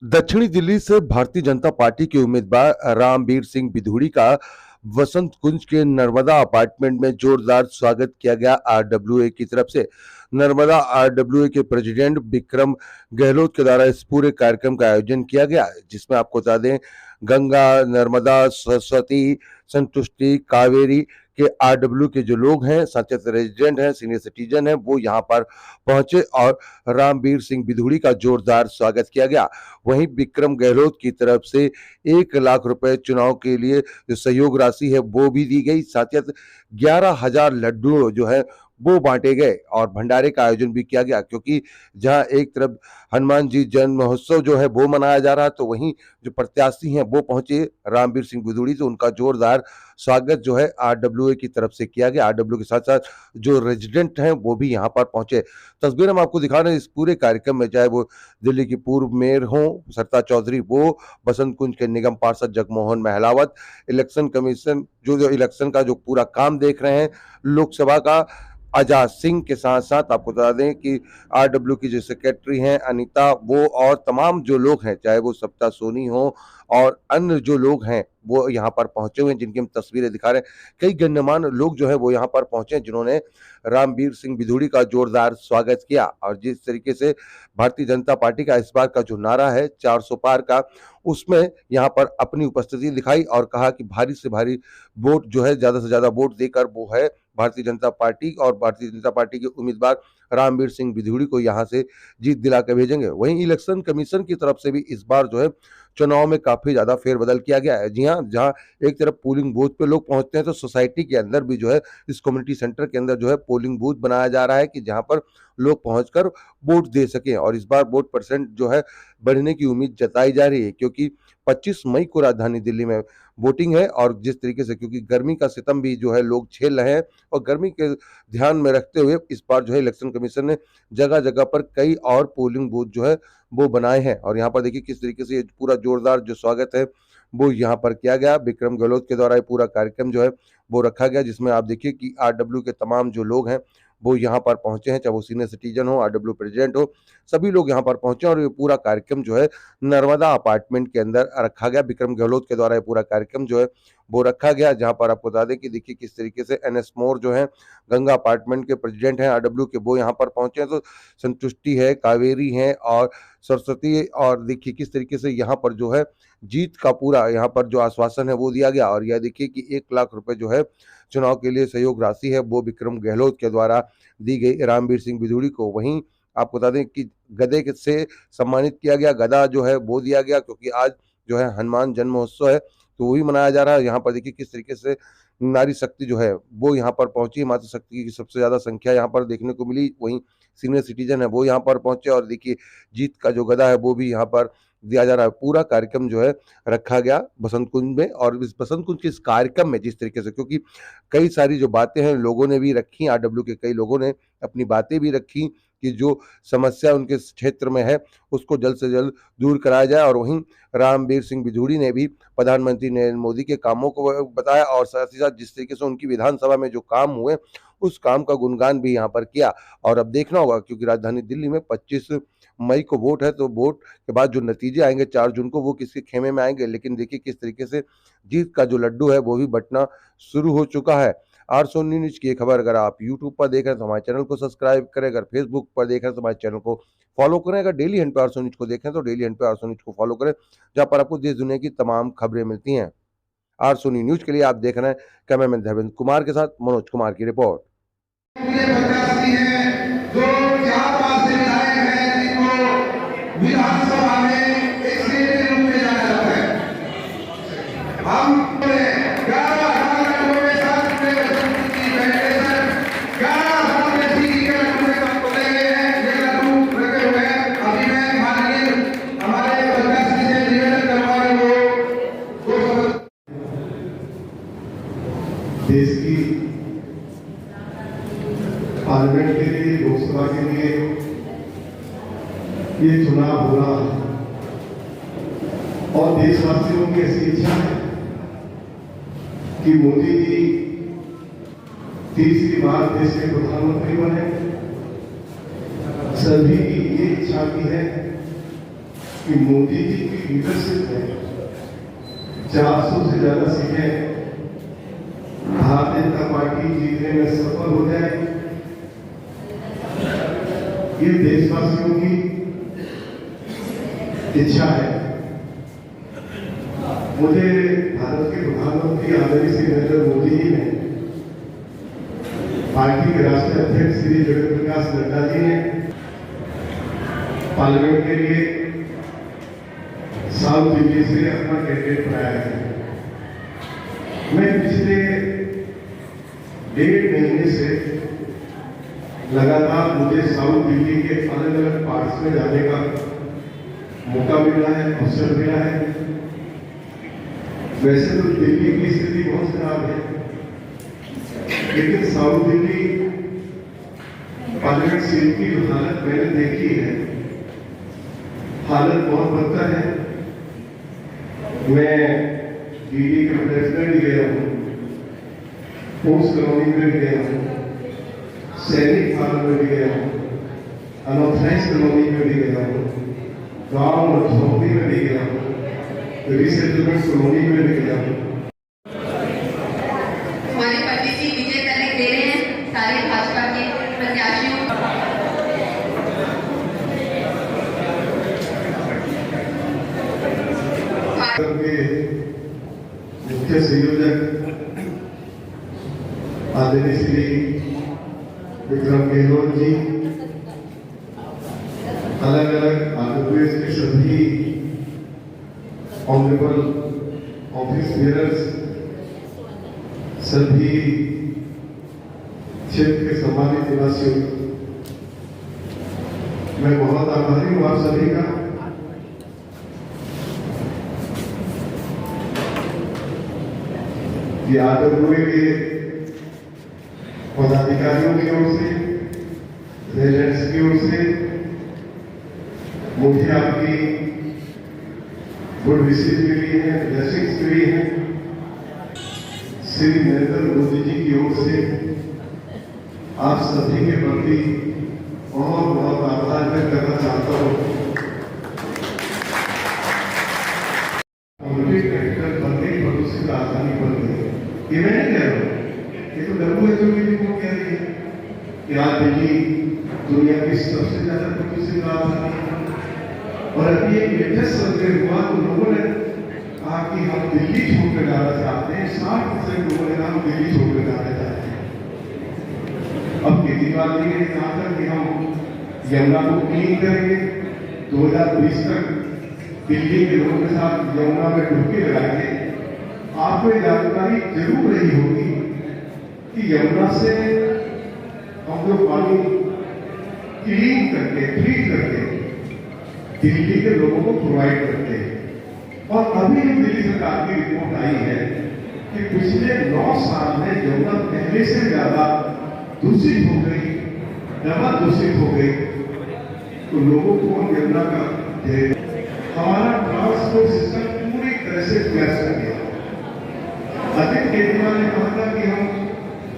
दक्षिणी दिल्ली से भारतीय जनता पार्टी के उम्मीदवार रामवीर सिंह बिधूड़ी का वसंत कुंज के नर्मदा अपार्टमेंट में जोरदार स्वागत किया गया। आरडब्ल्यूए की तरफ से नर्मदा आरडब्ल्यूए के प्रेसिडेंट विक्रम गहलोत के द्वारा इस पूरे कार्यक्रम का आयोजन किया गया, जिसमें आपको बता दें गंगा, नर्मदा, सरस्वती, संतुष्टि, कावेरी के आरडब्ल्यू के जो लोग हैं, साथ ही रेजिडेंट हैं, सीनियर सिटीजन हैं, वो यहाँ पर पहुंचे और रामवीर सिंह बिधूड़ी का जोरदार स्वागत किया गया। वहीं विक्रम गहलोत की तरफ से 1 लाख रुपए चुनाव के लिए जो सहयोग राशि है वो भी दी गई। साथ ही 11,000 लड्डू जो है वो बांटे गए और भंडारे का आयोजन भी किया गया, क्योंकि जहां एक तरफ हनुमान जी जन्म महोत्सव जो है वो मनाया जा रहा है, तो वहीं जो प्रत्याशी हैं वो पहुंचे रामवीर सिंह बिधूड़ी, तो उनका जोरदार स्वागत जो है आरडब्ल्यूए की तरफ से किया गया। आरडब्ल्यू के साथ साथ जो रेजिडेंट हैं वो भी यहाँ पर पहुंचे। तस्वीर हम आपको दिखा रहे हैं इस पूरे कार्यक्रम में, चाहे वो दिल्ली की पूर्व मेयर हो सरिता चौधरी, वो बसंत कुंज के निगम पार्षद जगमोहन महलावत, इलेक्शन कमीशन जो इलेक्शन का जो पूरा काम देख रहे हैं, लोकसभा का आजाद सिंह के साथ साथ आपको बता दें कि आरडब्ल्यू की जो सेक्रेटरी हैं अनीता, वो और तमाम जो लोग हैं, चाहे वो सप्ता सोनी हो और अन्य जो लोग हैं वो यहाँ पर पहुंचे हुए हैं, जिनकी हम तस्वीरें दिखा रहे हैं। कई गण्यमान्य लोग जो है वो यहाँ पर पहुंचे हैं, जिन्होंने रामवीर सिंह बिधूड़ी का जोरदार स्वागत किया। और जिस तरीके से भारतीय जनता पार्टी का इस बार का जो नारा है 400 पार का, उसमें यहाँ पर अपनी उपस्थिति दिखाई और कहा कि भारी से भारी वोट जो है, ज्यादा से ज्यादा वोट देकर वो है भारतीय जनता पार्टी और भारतीय जनता पार्टी के उम्मीदवार रामवीर सिंह बिधूड़ी को यहाँ से जीत दिला कर भेजेंगे। वहीं इलेक्शन कमीशन की तरफ से भी इस बार जो है चुनाव में काफी ज्यादा फेरबदल किया गया है। जी हाँ, जहाँ एक तरफ पोलिंग बूथ पे लोग पहुंचते हैं, तो सोसाइटी के अंदर भी जो है इस कम्युनिटी सेंटर के अंदर जो है पोलिंग बूथ बनाया जा रहा है कि जहां पर लोग पहुंचकर वोट दे सकें। और इस बार वोट परसेंट जो है बढ़ने की उम्मीद जताई जा रही है, क्योंकि 25 मई को राजधानी दिल्ली में वोटिंग है। और जिस तरीके से क्योंकि गर्मी का सितम भी जो है लोग झेल रहे हैं, और गर्मी के ध्यान में रखते हुए इस बार जो है इलेक्शन कमीशन ने जगह जगह पर कई और पोलिंग बूथ जो है वो बनाए हैं। और यहाँ पर देखिए किस तरीके से ये पूरा जोरदार जो स्वागत है वो यहाँ पर किया गया। विक्रम गहलोत के द्वारा ये पूरा कार्यक्रम जो है वो रखा गया, जिसमें आप देखिए कि आरडब्ल्यू के तमाम जो लोग हैं वो यहाँ पर पहुंचे हैं, चाहे वो सीनियर सिटीजन हो, आरडब्ल्यू प्रेसिडेंट हो, सभी लोग यहाँ पर पहुंचे और ये पूरा कार्यक्रम जो है नर्मदा अपार्टमेंट के अंदर रखा गया। विक्रम गहलोत के द्वारा ये पूरा कार्यक्रम जो है वो रखा गया, जहां पर आपको बता दें कि देखिए किस तरीके से एनएस मोर जो है गंगा अपार्टमेंट के प्रेसिडेंट हैं आरडब्ल्यू के, वो यहाँ पर पहुंचे हैं। तो संतुष्टि है, कावेरी है और सरस्वती, और देखिए किस तरीके से यहाँ पर जो है जीत का पूरा यहाँ पर जो आश्वासन है वो दिया गया। और यह देखिए कि 1 लाख रुपए जो है चुनाव के लिए सहयोग राशि है वो विक्रम गहलोत के द्वारा दी गई रामवीर सिंह बिधूड़ी को। वहीं आपको बता दें कि गदे से सम्मानित किया गया, गदा जो है वो दिया गया, क्योंकि आज जो है हनुमान जन्म महोत्सव है तो वही मनाया जा रहा है। यहाँ पर देखिए किस तरीके से नारी शक्ति जो है वो यहाँ पर पहुंची, मातृ शक्ति की सबसे ज्यादा संख्या यहाँ पर देखने को मिली। वहीं सीनियर सिटीजन है वो यहाँ पर पहुंचे और देखिए जीत का जो गदा है वो भी यहाँ पर दिया जा रहा है। पूरा कार्यक्रम जो है रखा गया बसंत कुंज में। और इस बसंत कुंज के इस कार्यक्रम में जिस तरीके से, क्योंकि कई सारी जो बातें हैं लोगों ने भी रखी, आरडब्ल्यू के कई लोगों ने अपनी बातें भी रखी कि जो समस्या उनके क्षेत्र में है उसको जल्द से जल्द दूर कराया जाए। और वहीं रामवीर सिंह बिधूड़ी ने भी प्रधानमंत्री नरेंद्र मोदी के कामों को बताया और साथ ही साथ जिस तरीके से उनकी विधानसभा में जो काम हुए उस काम का गुणगान भी यहाँ पर किया। और अब देखना होगा, क्योंकि राजधानी दिल्ली में 25 मई को वोट है, तो वोट के बाद जो नतीजे आएंगे 4 जून को, वो किसके खेमे में आएंगे। लेकिन देखिए किस तरीके से जीत का जो लड्डू है वो भी बंटना शुरू हो चुका है। R19 न्यूज की खबर अगर आप यूट्यूब पर देख रहे हैं तो हमारे चैनल को सब्सक्राइब करें, अगर फेसबुक पर देख रहे हैं तो हमारे चैनल को फॉलो करें, अगर डेली हंट पे R19 न्यूज को देख रहे हैं तो डेली हंट पे R19 न्यूज को फॉलो करें, जहां पर आपको देश दुनिया की तमाम खबरें मिलती हैं। R19 न्यूज के लिए आप देख रहे हैं कैमरामैन धर्मेंद्र कुमार के साथ मनोज कुमार की रिपोर्ट। विधानसभा में एक सीनियर रूप में जाना जाता है। हम 11,000 लड़कों के साथ की फेडरेशन 11,000 में सीधी के लड़कों के साथ बोले गए हैं, ये लड़कों रखे हुए हैं। अभी मैं माननीय हमारे प्रत्याशी से निवेदन करवा रहा हूँ देश की पार्लियामेंट के लिए, लोकसभा के लिए ये चुनाव हो रहा है और देशवासियों की ऐसी इच्छा है कि मोदी जी तीसरी बार देश के प्रधानमंत्री बने। सभी की ये इच्छा भी है कि मोदी जी की लीडरशिप में 400 से ज्यादा सीटें भारतीय जनता पार्टी जीतने में सफल हो जाएगी। ये देशवासियों की इच्छा है। मुझे भारत के प्रधानमंत्री आदरणीय श्री नरेंद्र मोदी जी ने, पार्टी के राष्ट्रीय अध्यक्ष श्री जगत प्रकाश नड्डा जी ने पार्लियामेंट के लिए साउथ दिल्ली से अपना कैंडिडेट बनाया है। मैं पिछले 1.5 महीने से लगातार मुझे साउथ दिल्ली के अलग अलग पार्ट्स में जाने का मौका मिला है, अवसर मिला है। वैसे तो दिल्ली की स्थिति बहुत खराब है, लेकिन साउथ दिल्ली पार्लियामेंट सीट की जो हालत मैंने देखी है, हालत बहुत बदतर है। मैं डीडी के प्रेसिडेंट भी गया हूँ, पोस्ट कॉलोनी में भी गया हूँ, सैनिक फार्म में भी गया हूँ, अनऑथराइज कॉलोनी में भी गया हूँ, गांव और झोपड़ी में भी गया हूँ, रिसेटलमेंट कॉलोनी में भी गया हूँ। हमारे पंडित जी विजय तलक दे रहे हैं सारे भाजपा के प्रत्याशियों। मुख्य संयोजक आदरणीय श्री विक्रम गहलोत जी, अलग अलग आंध्रप्रदेश के सभी ऑनरेबल ऑफिस बेयरर्स, सभी क्षेत्र के सम्मानित निवासियों, मैं बहुत आभारी हूँ आप सभी का। ये आरडब्ल्यूए के पदाधिकारियों की ओर से, रेजिडेंट्स की ओर से मुझे आपकी गुड विशेष मिली है, ब्लेसिंग्स मिली है। श्री नरेंद्र मोदी जी की ओर से आप सभी के प्रति बहुत बहुत आभार व्यक्त करना चाहता हूँ। बनने की भरोसे का आसानी बन गई, ये मैं नहीं कह रहा हूँ, ये तो WHO की रिपोर्ट कह रही है कि आज दिल्ली दुनिया की सबसे ज्यादा प्रदूषित राजधानी है। और अभी एक लेटेस्ट सर्वे हुआ तो लोगों ने कहा कि हम दिल्ली छोड़कर जाना चाहते हैं। 60% लोगों ने कहा हम दिल्ली छोड़कर जाना चाहते हैं। अब केजरीवाल जी ने कहा था कि हम यमुना को क्लीन करेंगे, 2020 तक दिल्ली के लोगों के साथ यमुना में डुबकी लगाएंगे। आपको ये जानकारी जरूर रही होगी कि यमुना से हम लोग पानी क्लीन करके, ट्रीट करके दिल्ली के लोगों को प्रोवाइड करते हैं। और अभी दिल्ली सरकार की रिपोर्ट आई है कि पिछले 9 साल में यमुना पहले से ज्यादा दूषित हो गई, डबल दूषित हो गई। तो लोगों को यमुना का हमारा ट्रांसपोर्ट सिस्टम पूरी तरह से क्रैश कर गया। अरविंद केजरीवाल ने कहा था कि हम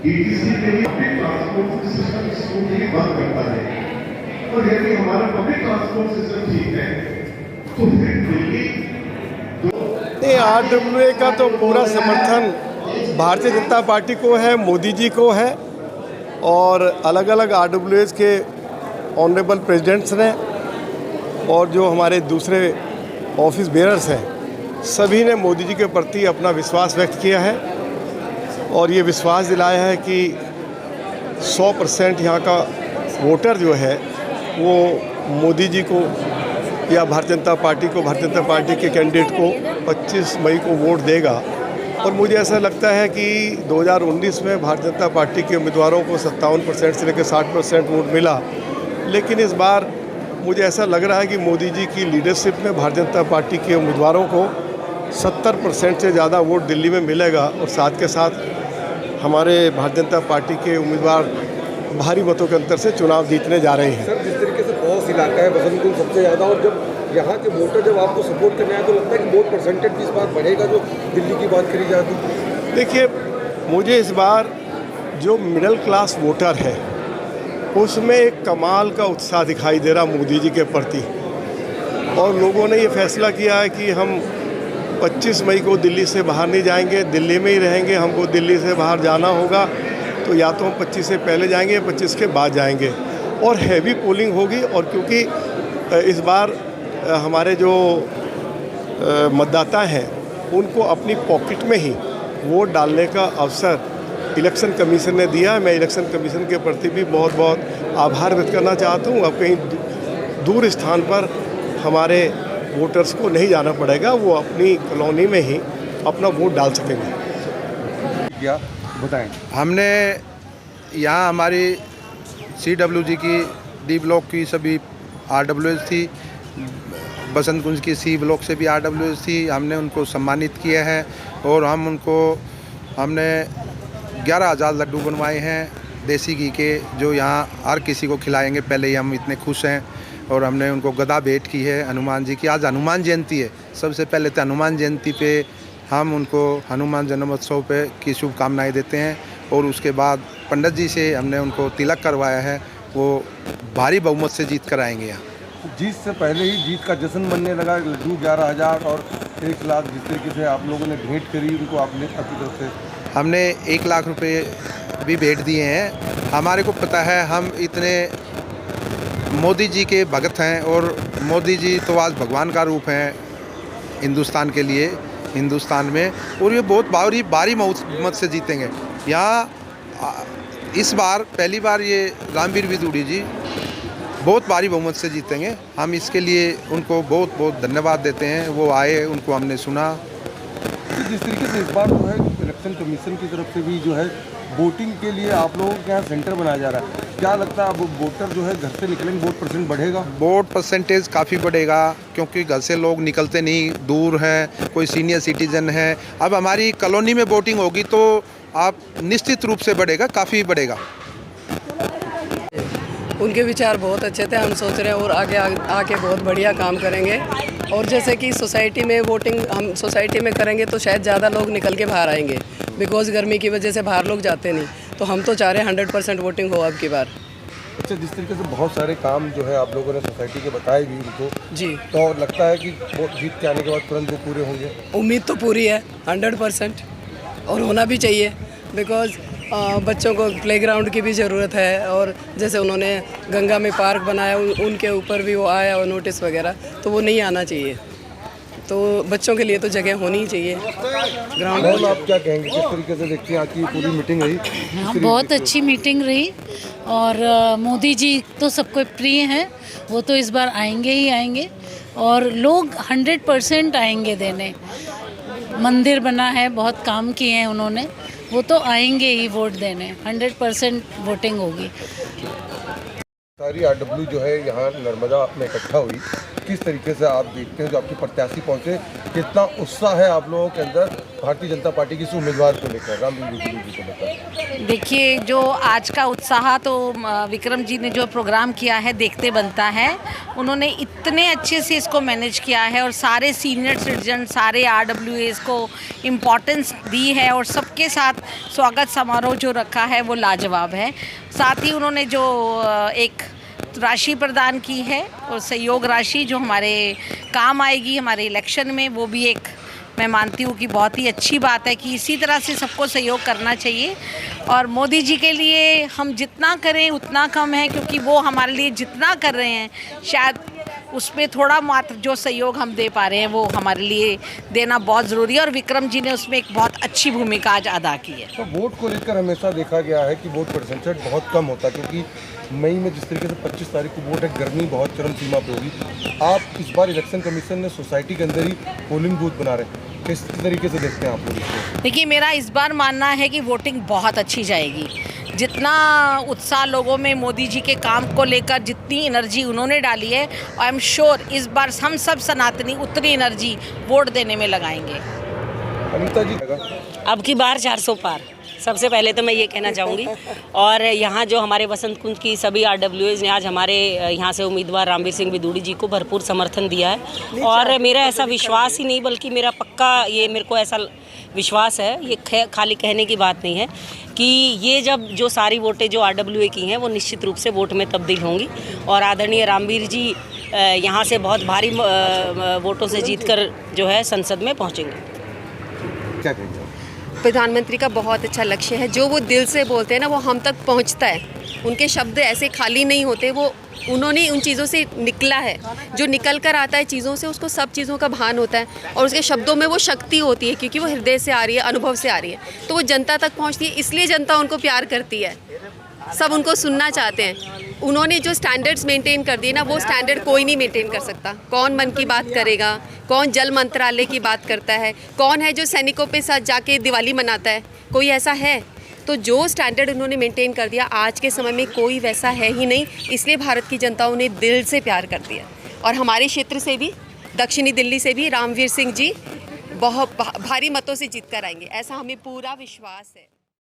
डीटीसी के लिए पब्लिक ट्रांसपोर्ट सिस्टम स्कूटी बंद करता है, और यदि हमारा पब्लिक ट्रांसपोर्ट सिस्टम ठीक है तो फिर दिल्ली आरडब्ल्यूए का तो पूरा समर्थन भारतीय जनता पार्टी को है, मोदी जी को है, और अलग अलग आरडब्ल्यूएस के ऑनरेबल प्रेसिडेंट्स ने और जो हमारे दूसरे ऑफिस बेयरर्स हैं, सभी ने मोदी जी के प्रति अपना विश्वास व्यक्त किया है और ये विश्वास दिलाया है कि 100% यहाँ का वोटर जो है वो मोदी जी को या भारतीय जनता पार्टी को, भारतीय जनता पार्टी के कैंडिडेट को 25 मई को वोट देगा। और मुझे ऐसा लगता है कि 2019 में भारतीय जनता पार्टी के उम्मीदवारों को 57% से लेकर 60% वोट मिला, लेकिन इस बार मुझे ऐसा लग रहा है कि मोदी जी की लीडरशिप में भारतीय जनता पार्टी के उम्मीदवारों को 70% से ज़्यादा वोट दिल्ली में मिलेगा। और साथ के साथ हमारे भारतीय जनता पार्टी के उम्मीदवार भारी मतों के अंतर से चुनाव जीतने जा रहे हैं। सर, जिस तरीके से पॉस इलाका है, बसंत कुंज सबसे ज़्यादा, और जब यहाँ के वोटर जब आपको सपोर्ट करने आए तो लगता है कि वोट परसेंटेज भी इस बार बढ़ेगा जो दिल्ली की बात करी जाती है। देखिए, मुझे इस बार जो मिडिल क्लास वोटर है उसमें एक कमाल का उत्साह दिखाई दे रहा मोदी जी के प्रति। और लोगों ने ये फैसला किया है कि हम 25 मई को दिल्ली से बाहर नहीं जाएंगे, दिल्ली में ही रहेंगे। हमको दिल्ली से बाहर जाना होगा तो या तो हम 25 से पहले जाएंगे या 25 के बाद जाएंगे। और हैवी पोलिंग होगी, और क्योंकि इस बार हमारे जो मतदाता हैं उनको अपनी पॉकेट में ही वोट डालने का अवसर इलेक्शन कमीशन ने दिया है। मैं इलेक्शन कमीशन के प्रति भी बहुत बहुत आभार व्यक्त करना चाहता हूँ। अब कहीं दूर स्थान पर हमारे वोटर्स को नहीं जाना पड़ेगा, वो अपनी कॉलोनी में ही अपना वोट डाल सकेंगे। क्या बताएं? हमने यहाँ हमारी CWG की D ब्लॉक की सभी RWS थी, बसंत कुंज की C ब्लॉक से भी RWS थी। हमने उनको सम्मानित किया है और हमने 11,000 लड्डू बनवाए हैं देसी घी के, जो यहाँ हर किसी को खिलाएंगे। पहले ही हम इतने खुश हैं। और हमने उनको गदा भेंट की है हनुमान जी की। आज हनुमान जयंती है, सबसे पहले तो हनुमान जयंती पे हम उनको हनुमान जन्मोत्सव पे की शुभकामनाएं देते हैं। और उसके बाद पंडित जी से हमने उनको तिलक करवाया है, वो भारी बहुमत से जीत कर आएंगे यहाँ। जीत से पहले ही जीत का जश्न बनने लगा। लड्डू 11,000 और 1 लाख जिस तरीके से आप लोगों ने भेंट करी उनको आपने अपनी तरफ से। हमने 1 लाख रुपए भी भेंट दिए हैं। हमारे को पता है हम इतने मोदी जी के भगत हैं, और मोदी जी तो आज भगवान का रूप हैं हिंदुस्तान के लिए, हिंदुस्तान में। और ये बहुत भारी बहुमत से जीतेंगे यहाँ। इस बार पहली बार ये रामवीर विदुड़ी जी बहुत भारी बहुमत से जीतेंगे। हम इसके लिए उनको बहुत बहुत धन्यवाद देते हैं। वो आए, उनको हमने सुना। जिस तरीके से इस बार जो है इलेक्शन कमीशन की तरफ से भी जो है वोटिंग के लिए आप लोगों के यहाँ सेंटर बनाया जा रहा है, क्या लगता है अब वोटर जो है घर से निकलेंगे, वोट परसेंट बढ़ेगा? वोट परसेंटेज काफ़ी बढ़ेगा, क्योंकि घर से लोग निकलते नहीं, दूर हैं, कोई सीनियर सिटीजन है। अब हमारी कॉलोनी में वोटिंग होगी तो आप निश्चित रूप से बढ़ेगा, काफ़ी बढ़ेगा। उनके विचार बहुत अच्छे थे। हम सोच रहे हैं और आगे आके बहुत बढ़िया काम करेंगे। और जैसे कि सोसाइटी में वोटिंग हम सोसाइटी में करेंगे तो शायद ज़्यादा लोग निकल के बाहर आएंगे, बिकॉज गर्मी की वजह से बाहर लोग जाते नहीं। तो हम तो चाह रहे हैं 100% वोटिंग हो अब की बार। अच्छा, जिस तरीके से बहुत सारे काम जो है आप लोगों ने सोसाइटी के बताए भी उनको जी, तो लगता है कि वोट जीत के आने के बाद तुरंत वो पूरे होंगे? उम्मीद तो पूरी है 100%, और होना भी चाहिए। बिकॉज बच्चों को प्लेग्राउंड की भी ज़रूरत है। और जैसे उन्होंने गंगा में पार्क बनाया, उनके ऊपर भी वो आया और नोटिस वगैरह, तो वो नहीं आना चाहिए। तो बच्चों के लिए तो जगह होनी ही चाहिए ग्राउंड में। आप क्या कहेंगे, किस तरीके से देखते हैं आज की पूरी मीटिंग रही? हाँ, बहुत अच्छी मीटिंग रही। और मोदी जी तो सबको प्रिय हैं, वो तो इस बार आएंगे ही आएंगे। और लोग 100% आएंगे देने। मंदिर बना है, बहुत काम किए हैं उन्होंने, वो तो आएंगे ही वोट देने। 100% वोटिंग होगी। सारी RW जो है यहाँ नर्मदा में इकट्ठा हुई, किस तरीके से आप देखते हैं जो आपके प्रत्याशी पहुँचे, कितना उत्साह है आप लोगों के अंदर भारतीय जनता पार्टी की इस उम्मीदवार को लेकर? रामवीर विदुड़ी जी को बताएं। देखिए, जो आज का उत्साह तो विक्रम जी ने जो प्रोग्राम किया है देखते बनता है। उन्होंने इतने अच्छे से इसको मैनेज किया है और सारे सीनियर सिटीजन, सारे RWS को इम्पोर्टेंस दी है और सबके साथ स्वागत समारोह जो रखा है वो लाजवाब है। साथ ही उन्होंने जो एक राशि प्रदान की है और सहयोग राशि जो हमारे काम आएगी हमारे इलेक्शन में, वो भी एक मैं मानती हूँ कि बहुत ही अच्छी बात है कि इसी तरह से सबको सहयोग करना चाहिए। और मोदी जी के लिए हम जितना करें उतना कम है, क्योंकि वो हमारे लिए जितना कर रहे हैं शायद उसमें थोड़ा मात्र जो सहयोग हम दे पा रहे हैं वो हमारे लिए देना बहुत ज़रूरी है। और विक्रम जी ने उसमें एक बहुत अच्छी भूमिका आज अदा की है। तो वोट को लेकर हमेशा देखा गया है कि वोट परसेंटेज बहुत कम होता है, क्योंकि मई में जिस तरीके से 25 तारीख को वोट है, गर्मी बहुत चरम सीमा पे होगी। आप इस बार इलेक्शन कमीशन ने सोसाइटी के अंदर ही पोलिंग बूथ बना रहे हैं, किस तरीके से देखते हैं आप लोग इसको? देखिए, मेरा इस बार मानना है कि वोटिंग बहुत अच्छी जाएगी। जितना उत्साह लोगों में मोदी जी के काम को लेकर, जितनी एनर्जी उन्होंने डाली है, आई एम श्योर इस बार हम सब सनातनी उतनी एनर्जी वोट देने में लगाएंगे। अनीता जी, अब की बार 400 पार, सबसे पहले तो मैं ये कहना चाहूँगी। और यहाँ जो हमारे बसंत कुंज की सभी RWS ने आज हमारे यहाँ से उम्मीदवार रामवीर सिंह विदुड़ी जी को भरपूर समर्थन दिया है। और मेरा ऐसा विश्वास ही नहीं बल्कि मेरा पक्का ये मेरे को ऐसा विश्वास है, ये खाली कहने की बात नहीं है, कि ये जब जो सारी वोटें जो RWA की हैं वो निश्चित रूप से वोट में तब्दील होंगी और आदरणीय रामवीर जी यहाँ से बहुत भारी वोटों से जीतकर जो है संसद में पहुँचेंगे। क्या कहेंगे? प्रधानमंत्री का बहुत अच्छा लक्ष्य है, जो वो दिल से बोलते हैं ना वो हम तक पहुंचता है। उनके शब्द ऐसे खाली नहीं होते, वो उन्होंने उन चीज़ों से निकला है, जो निकल कर आता है चीज़ों से उसको सब चीज़ों का भान होता है और उसके शब्दों में वो शक्ति होती है, क्योंकि वो हृदय से आ रही है, अनुभव से आ रही है, तो वो जनता तक पहुंचती है। इसलिए जनता उनको प्यार करती है, सब उनको सुनना चाहते हैं। उन्होंने जो स्टैंडर्ड्स मेंटेन कर दिए ना, वो स्टैंडर्ड कोई नहीं मेंटेन कर सकता। कौन मन की बात करेगा, कौन जल मंत्रालय की बात करता है, कौन है जो सैनिकों पे साथ जाके दिवाली मनाता है, कोई ऐसा है? तो जो स्टैंडर्ड उन्होंने मेंटेन कर दिया आज के समय में कोई वैसा है ही नहीं। इसलिए भारत की जनता उन्हें दिल से प्यार करती है और हमारे क्षेत्र से भी, दक्षिणी दिल्ली से भी रामवीर सिंह जी बहुत भारी मतों से जीत कर आएंगे, ऐसा हमें पूरा विश्वास है।